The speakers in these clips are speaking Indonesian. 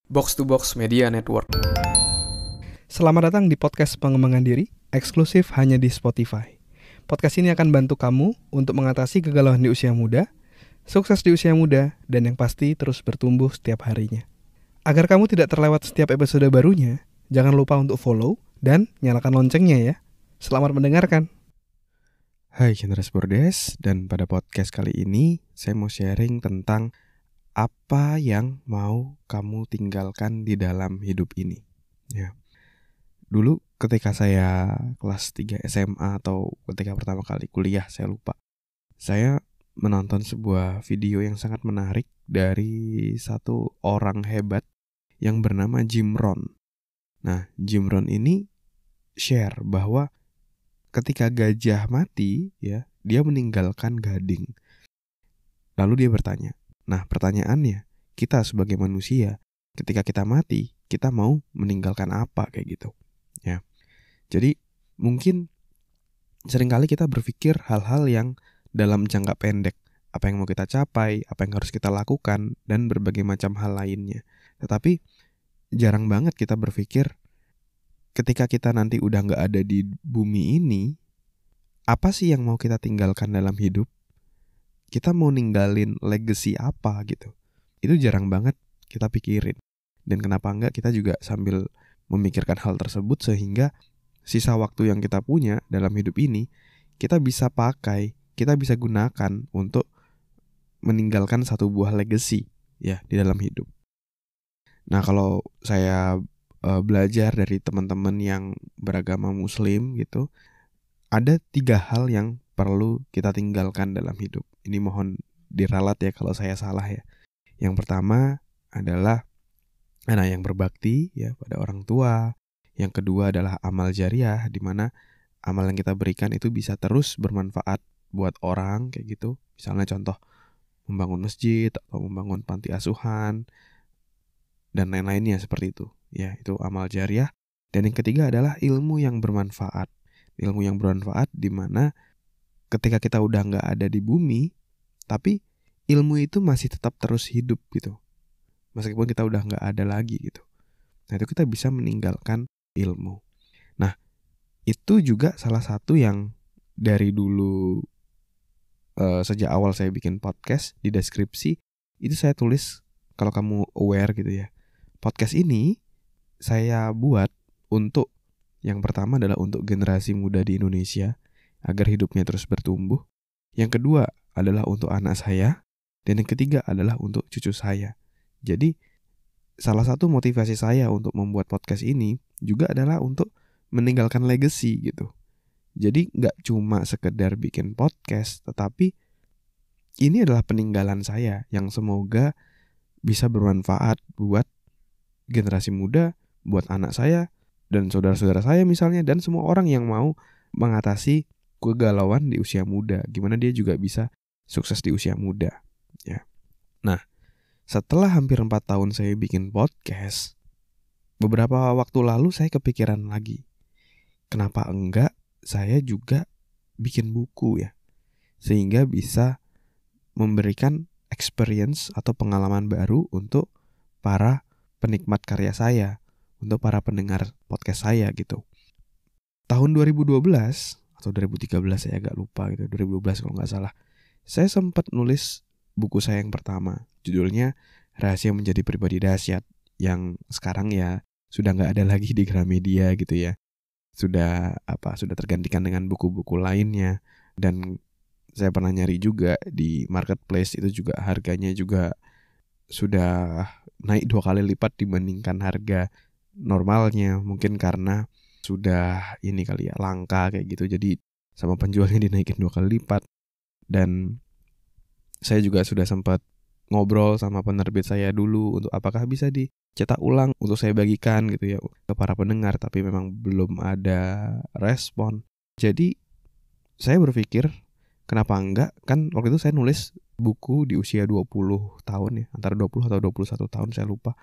Box to Box Media Network. Selamat datang di podcast pengembangan diri, eksklusif hanya di Spotify. Podcast ini akan bantu kamu untuk mengatasi kegalauan di usia muda, sukses di usia muda, dan yang pasti terus bertumbuh setiap harinya. Agar kamu tidak terlewat setiap episode barunya, jangan lupa untuk follow dan nyalakan loncengnya ya. Selamat mendengarkan. Hai Generasi Bordes, dan pada podcast kali ini saya mau sharing tentang apa yang mau kamu tinggalkan di dalam hidup ini. Ya. Dulu ketika saya kelas 3 SMA atau ketika pertama kali kuliah, saya lupa. Saya menonton sebuah video yang sangat menarik dari satu orang hebat yang bernama Jim Rohn. Nah, Jim Rohn ini share bahwa ketika gajah mati, ya, dia meninggalkan gading. Lalu dia bertanya, nah pertanyaannya, kita sebagai manusia, ketika kita mati, kita mau meninggalkan apa kayak gitu, ya. Jadi mungkin seringkali kita berpikir hal-hal yang dalam jangka pendek, apa yang mau kita capai, apa yang harus kita lakukan, dan berbagai macam hal lainnya. Tetapi jarang banget kita berpikir ketika kita nanti udah gak ada di bumi ini, apa sih yang mau kita tinggalkan dalam hidup? Kita mau ninggalin legacy apa gitu. Itu jarang banget kita pikirin. Dan kenapa enggak kita juga sambil memikirkan hal tersebut sehingga sisa waktu yang kita punya dalam hidup ini kita bisa pakai, kita bisa gunakan untuk meninggalkan satu buah legacy ya di dalam hidup. Nah, kalau saya belajar dari teman-teman yang beragama Muslim gitu, ada 3 hal yang perlu kita tinggalkan dalam hidup. Ini mohon diralat ya kalau saya salah ya. Yang pertama adalah anak yang berbakti ya pada orang tua. Yang kedua adalah amal jariah, di mana amal yang kita berikan itu bisa terus bermanfaat buat orang kayak gitu. Misalnya contoh membangun masjid atau membangun panti asuhan dan lain-lainnya seperti itu. Ya, itu amal jariah. Dan yang ketiga adalah ilmu yang bermanfaat. Ilmu yang bermanfaat di mana ketika kita udah gak ada di bumi, tapi ilmu itu masih tetap terus hidup gitu. Meskipun kita udah gak ada lagi gitu. Nah, itu kita bisa meninggalkan ilmu. Nah, itu juga salah satu yang dari dulu sejak awal saya bikin podcast, di deskripsi itu saya tulis, kalau kamu aware gitu ya, podcast ini saya buat untuk, yang pertama adalah untuk generasi muda di Indonesia agar hidupnya terus bertumbuh. Yang kedua adalah untuk anak saya. Dan yang ketiga adalah untuk cucu saya. Jadi salah satu motivasi saya untuk membuat podcast ini juga adalah untuk meninggalkan legacy gitu. Jadi gak cuma sekedar bikin podcast, tetapi ini adalah peninggalan saya yang semoga bisa bermanfaat buat generasi muda, buat anak saya dan saudara-saudara saya misalnya, dan semua orang yang mau mengatasi kegalauan di usia muda, gimana dia juga bisa sukses di usia muda ya. Nah, setelah hampir 4 tahun saya bikin podcast, beberapa waktu lalu saya kepikiran lagi, kenapa enggak saya juga bikin buku ya, sehingga bisa memberikan experience atau pengalaman baru untuk para penikmat karya saya, untuk para pendengar podcast saya gitu. Tahun 2012 atau 2013 saya agak lupa gitu, 2012 kalau nggak salah, saya sempat nulis buku saya yang pertama, judulnya Rahasia Menjadi Pribadi Dahsyat, yang sekarang ya sudah nggak ada lagi di Gramedia gitu ya, sudah tergantikan dengan buku-buku lainnya. Dan saya pernah nyari juga di marketplace, itu juga harganya juga sudah naik 2 kali lipat dibandingkan harga normalnya, mungkin karena sudah ini kali ya, langka kayak gitu, jadi sama penjualnya dinaikin 2 kali lipat. Dan saya juga sudah sempat ngobrol sama penerbit saya dulu untuk apakah bisa dicetak ulang untuk saya bagikan gitu ya ke para pendengar, tapi memang belum ada respon. Jadi saya berpikir kenapa enggak, kan waktu itu saya nulis buku di usia 20 tahun ya, antara 20 atau 21 tahun saya lupa.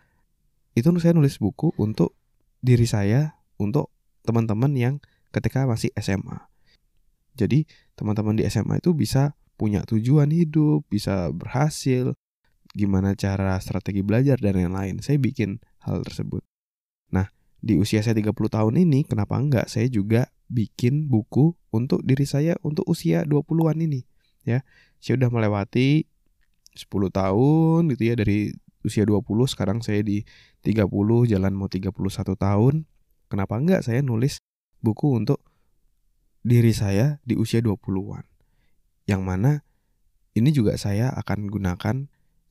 Itu saya nulis buku untuk diri saya, untuk teman-teman yang ketika masih SMA. Jadi teman-teman di SMA itu bisa punya tujuan hidup, bisa berhasil, gimana cara strategi belajar dan lain-lain. Saya bikin hal tersebut. Nah, di usia saya 30 tahun ini, kenapa enggak saya juga bikin buku untuk diri saya untuk usia 20-an ini, ya. Saya udah melewati 10 tahun gitu ya, dari usia 20 sekarang saya di 30 jalan mau 31 tahun. Kenapa enggak saya nulis buku untuk diri saya di usia 20-an. Yang mana ini juga saya akan gunakan,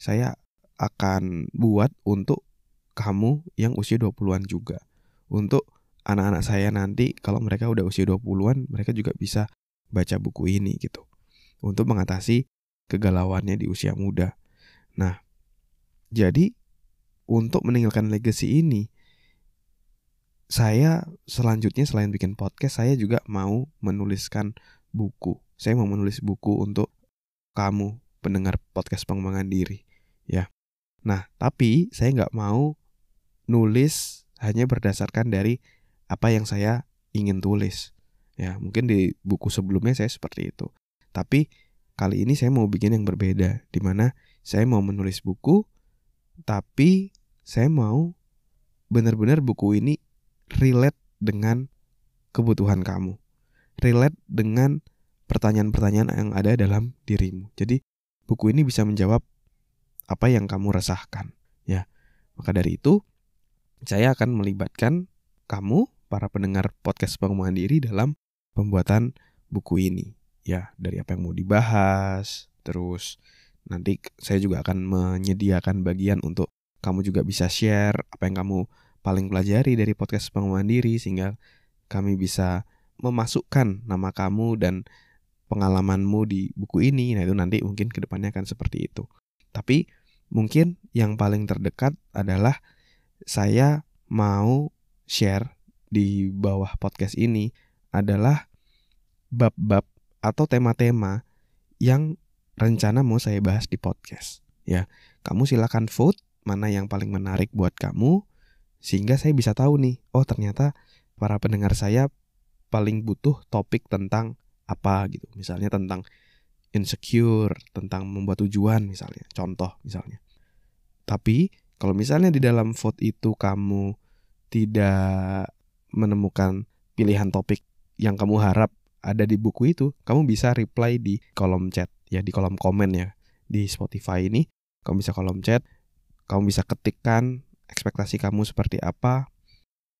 saya akan buat untuk kamu yang usia 20-an juga. Untuk anak-anak saya nanti kalau mereka udah usia 20-an, mereka juga bisa baca buku ini gitu. Untuk mengatasi kegalauannya di usia muda. Nah, jadi untuk meninggalkan legacy ini, saya selanjutnya selain bikin podcast, saya juga mau menuliskan buku. Saya mau menulis buku untuk kamu pendengar podcast pengembangan diri, ya. Nah, tapi saya nggak mau nulis hanya berdasarkan dari apa yang saya ingin tulis. Ya, mungkin di buku sebelumnya saya seperti itu. Tapi kali ini saya mau bikin yang berbeda, di mana saya mau menulis buku, tapi saya mau benar-benar buku ini relate dengan kebutuhan kamu. Relate dengan pertanyaan-pertanyaan yang ada dalam dirimu. Jadi buku ini bisa menjawab apa yang kamu resahkan, ya. Maka dari itu saya akan melibatkan kamu, para pendengar podcast pengembangan diri dalam pembuatan buku ini, ya. Dari apa yang mau dibahas, terus nanti saya juga akan menyediakan bagian untuk kamu juga bisa share apa yang kamu paling pelajari dari podcast pengembangan diri, sehingga kami bisa memasukkan nama kamu dan pengalamanmu di buku ini. Nah, itu nanti mungkin kedepannya akan seperti itu. Tapi mungkin yang paling terdekat adalah saya mau share di bawah podcast ini adalah bab-bab atau tema-tema yang rencana mau saya bahas di podcast, ya. Kamu silakan vote mana yang paling menarik buat kamu, sehingga saya bisa tahu nih, oh ternyata para pendengar saya paling butuh topik tentang apa gitu. Misalnya tentang insecure, tentang membuat tujuan misalnya, contoh misalnya. Tapi kalau misalnya di dalam vote itu kamu tidak menemukan pilihan topik yang kamu harap ada di buku itu, kamu bisa reply di kolom chat, ya, di kolom komen ya. Di Spotify ini kamu bisa kolom chat, kamu bisa ketikkan ekspektasi kamu seperti apa,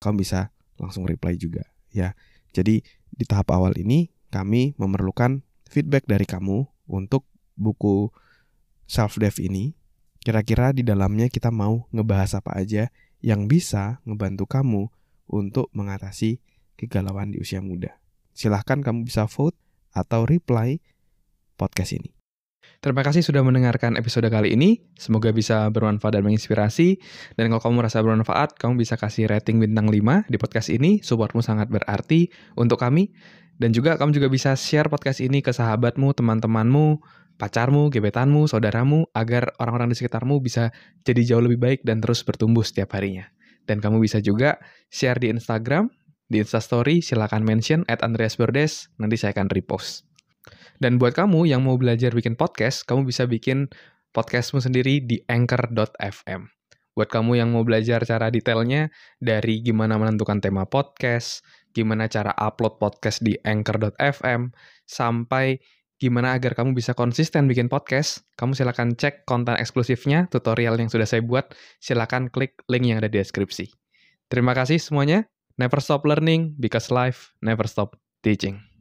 kamu bisa langsung reply juga, ya. Jadi di tahap awal ini kami memerlukan feedback dari kamu untuk buku self-dev ini. Kira-kira di dalamnya kita mau ngebahas apa aja yang bisa ngebantu kamu untuk mengatasi kegalauan di usia muda. Silahkan kamu bisa vote atau reply podcast ini. Terima kasih sudah mendengarkan episode kali ini. Semoga bisa bermanfaat dan menginspirasi. Dan kalau kamu merasa bermanfaat, kamu bisa kasih rating bintang 5 di podcast ini. Supportmu sangat berarti untuk kami. Dan juga kamu juga bisa share podcast ini ke sahabatmu, teman-temanmu, pacarmu, gebetanmu, saudaramu, agar orang-orang di sekitarmu bisa jadi jauh lebih baik dan terus bertumbuh setiap harinya. Dan kamu bisa juga share di Instagram, di Instastory, silakan mention @andreasbordes, nanti saya akan repost. Dan buat kamu yang mau belajar bikin podcast, kamu bisa bikin podcastmu sendiri di anchor.fm. Buat kamu yang mau belajar cara detailnya, dari gimana menentukan tema podcast, gimana cara upload podcast di anchor.fm, sampai gimana agar kamu bisa konsisten bikin podcast, kamu silakan cek konten eksklusifnya, tutorial yang sudah saya buat, silakan klik link yang ada di deskripsi. Terima kasih semuanya. Never stop learning, because life never stop teaching.